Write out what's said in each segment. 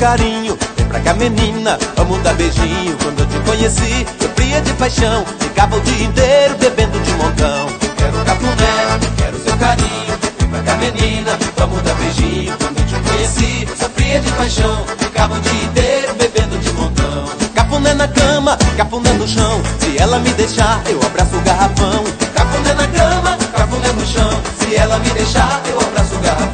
carinho. Vem pra cá, menina, vamos dar beijinho. Quando eu te conheci, eu fria de paixão. Ficava o dia inteiro bebendo de montão. Eu quero cafuné, quero seu carinho. Vem pra cá, menina, vamos dar beijinho. Quando eu te conheci, sofria de paixão. Ficava o dia inteiro bebendo de montão. Cafuné na cama, cafuné no chão. Se ela me deixar, eu abraço o garrafão. Cafuné na cama, cafuné no chão. Se ela me deixar, eu abraço o garrafão.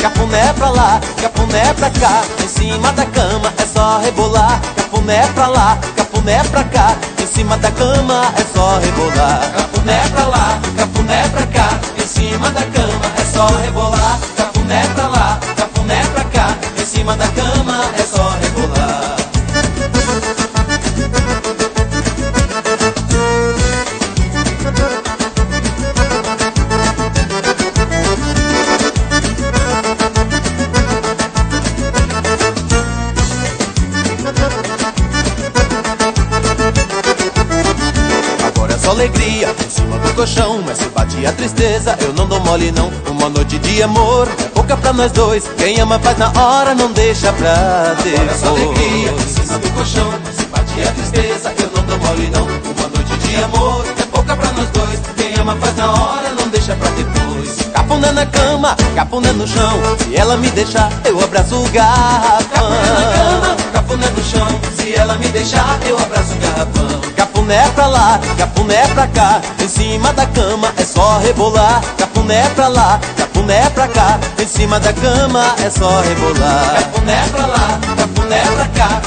Cafuné pra lá, cafuné pra cá. Em cima da cama é só rebolar. Cafuné pra lá, cafuné pra cá. Em cima da cama é só rebolar. Cafuné pra lá, cafuné pra cá. Em cima da cama é só rebolar. Cafuné pra lá, cafuné pra cá. Em cima da cama é só rebolar. Só alegria em cima do colchão, mas se bate a tristeza, eu não dou mole não. Uma noite de amor é pouca pra nós dois. Quem ama faz na hora, não deixa pra depois. Agora só alegria em cima do colchão, mas se bate a tristeza, eu não dou mole não. Uma noite de amor é pouca pra nós dois. Quem ama faz na hora, não deixa pra depois. Cafuné na cama, cafuné no chão. Se ela me deixar, eu abraço o garrafão. Cafuné na cama, cafuné no chão. Se ela me deixar, eu abraço o garrafão. Cafuné pra lá, cafuné pra cá. Em cima da cama é só rebolar. Cafuné pra lá, cafuné pra cá. Em cima da cama é só rebolar. Cafuné pra lá, cafuné pra cá.